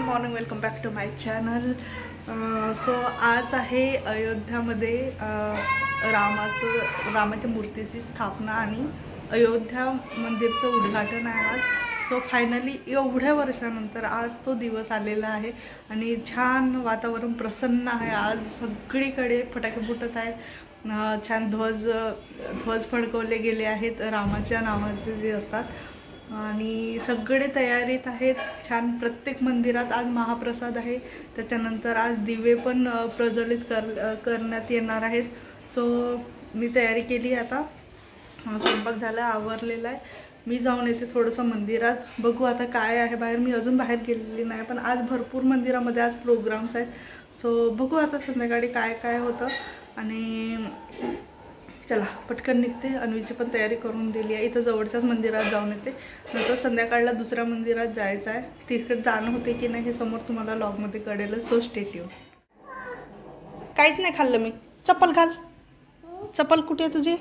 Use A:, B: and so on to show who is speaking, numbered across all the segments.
A: Morning, welcome back to my channel. So आज आहे अयोध्यामध्ये रामाच्या मूर्तीची स्थापना आणि अयोध्या मंदिरचं उद्घाटन आहे आज. सो फायनली एवढ्या वर्षानंतर आज तो दिवस आलेला आहे आणि छान वातावरण प्रसन्न आहे. आज सगळीकडे फटाके फुटत आहेत, छान ध्वज फडकवले गेले आहेत रामाच्या नावाचे जे असतात आणि सगळे तयारीत आहेत. छान प्रत्येक मंदिरात आज महाप्रसाद आहे. त्याच्यानंतर आज दिवे पण प्रज्वलित करण्यात येणार आहेत. सो मी तयारी केली, आता स्वयंपाक झाला, आवरलेला आहे. मी जाऊन येते थोडंसं मंदिरात, बघू आता काय आहे बाहेर. मी अजून बाहेर गेलेली नाही, पण आज भरपूर मंदिरामध्ये आज प्रोग्राम्स आहेत. सो बघू आता संध्याकाळी काय काय होतं. आणि चला पटकन निघते. अन्वीची पण तयारी करून दिली आहे. इथं जवळच्याच मंदिरात जाऊन येते, नंतर संध्याकाळला दुसऱ्या मंदिरात जायचं आहे. तिकडे जाणं होते की नाही हे समोर तुम्हाला व्लॉगमध्ये कळेलच. So stay tune. काहीच नाही खाल्लं मी. चप्पल घाल. चप्पल कुठे आहे तुझी?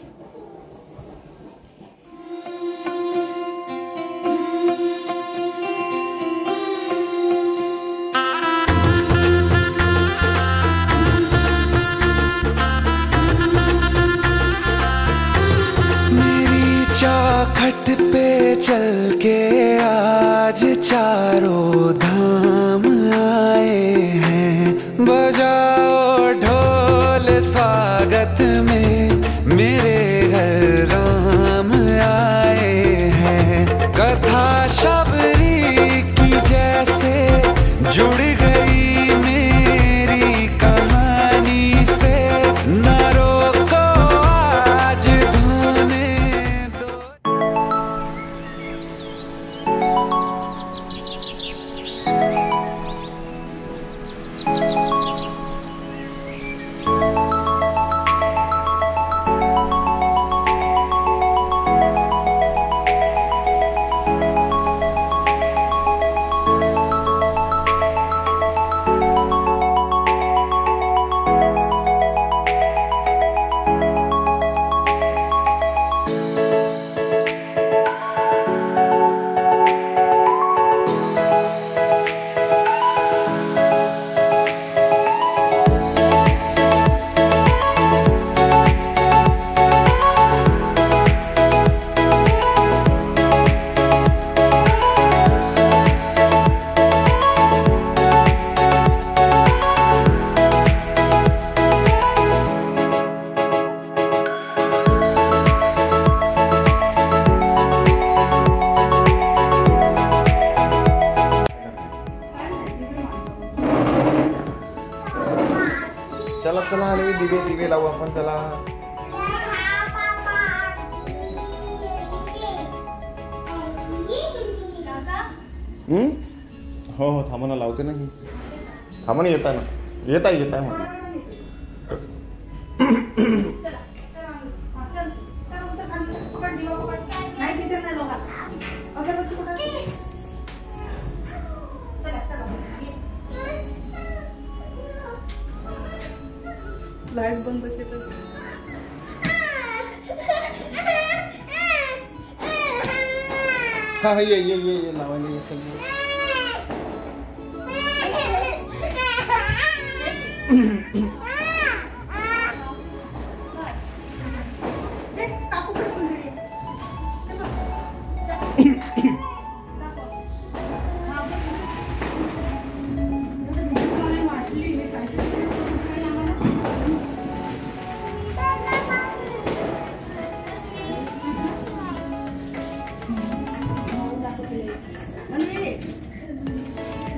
B: चौखट पे चल के आज चारों धाम आए हैं, बजाओ ढोल स्वागत में मेरे घर राम आए हैं. कथा शबरी की जैसे जुड़ गई मेरी कहानी से, न रोको आज धोने.
C: चला चला आले, दिवे दिवे लावू आपण. चला हो हो थांबा ना, लावते ना. थांबा ना, येताय ना, येताय म्हणा.
A: लाईट बंद केलं.
C: हा ये लावायला ये. चल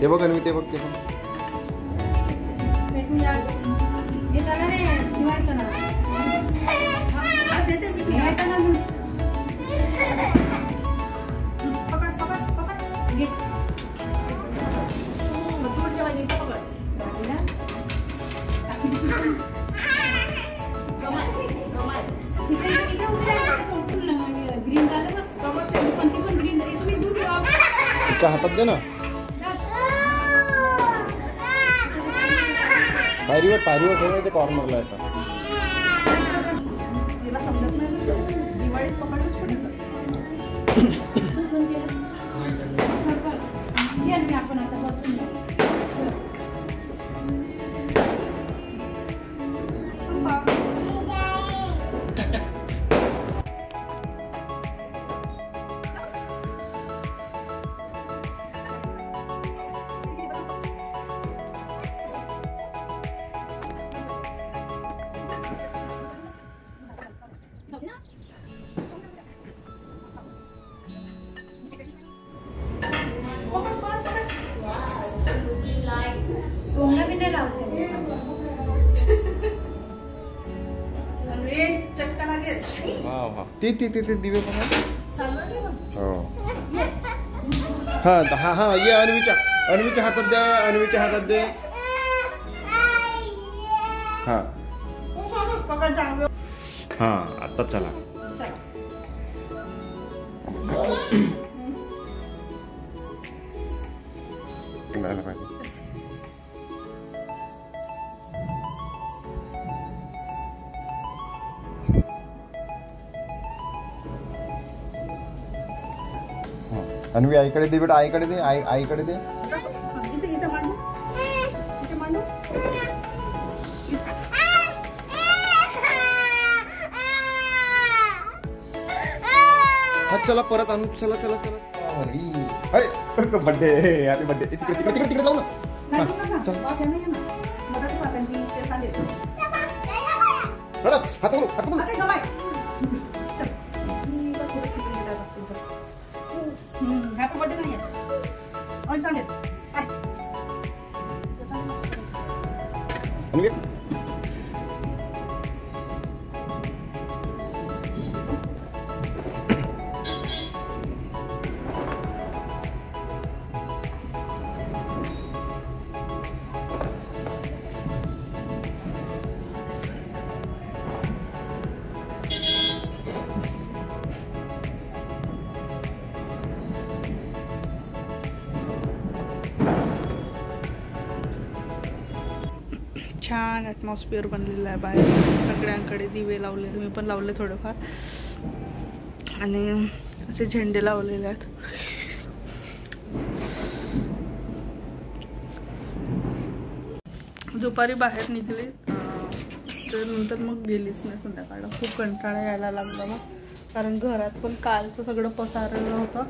C: ते बघ आणि ते बघ, ते बघ. हातात दे ना. पायरीवर ठेवायचं, ते कॉर्नरला येतात.
A: दिवाळीत पकडूच पडतं. आपण आता बसून
C: हा ते दिवे बघा. हो हा हा हा ये अन्वीच्या हातात दे. हा हा आता चला. अन्वी आईकडे दे बेटा, आईकडे दे, आईकडे दे. हा चला परत आणू. चला चला चला. अरे बर्थडे, हॅपी बर्थडे. तिकडे जाऊ ना. हात
A: छान ॲटमॉस्फिअर बनलेलं आहे बाहेर. सगळ्यांकडे दिवे लावले, मी पण लावले थोडेफार, आणि असे झेंडे लावलेले आहेत. दुपारी बाहेर निघले तर नंतर मग गेलीच नाही संध्याकाळ. खूप कंटाळा यायला लागला मग, कारण घरात पण कालचं सगळं पसारलेलं होतं,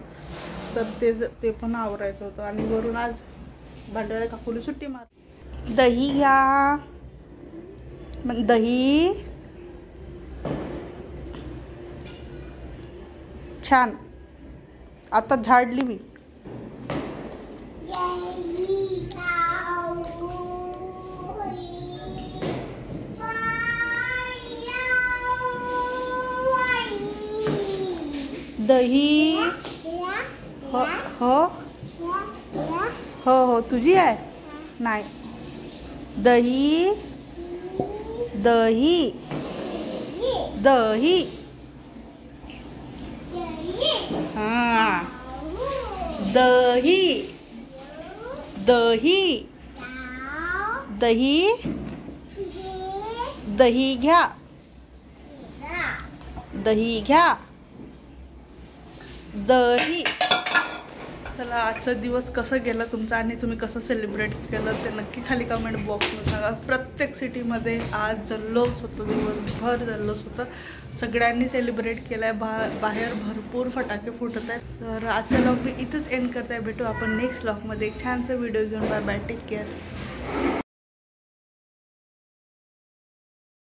A: तर ते पण आवरायचं होतं. आणि वरून आज भांडवल्या काकूली सुट्टी मार. दही घ्या, दही छान. आता झाडली मी. दही हो हो हो हो तुझी आहे नाही. दही दही दही हा दही दही दही दही घ्या, दही घ्या, दही. चला, आजचा दिवस कसं गेला तुमचा आणि तुम्ही कसं सेलिब्रेट केलं ते नक्की खाली कमेंट बॉक्समध्ये सांगा. प्रत्येक सिटीमध्ये आज जल्लोष होतं, दिवसभर जल्लोष होतं. सगळ्यांनी सेलिब्रेट केलं आहे. बाहेर भरपूर फटाके फुटत आहेत. तर आजचा व्लॉग मी इथंच एंड करते आहे. भेटू आपण नेक्स्ट व्लॉगमध्ये एक छानसा व्हिडिओ घेऊन. Bye bye, take care.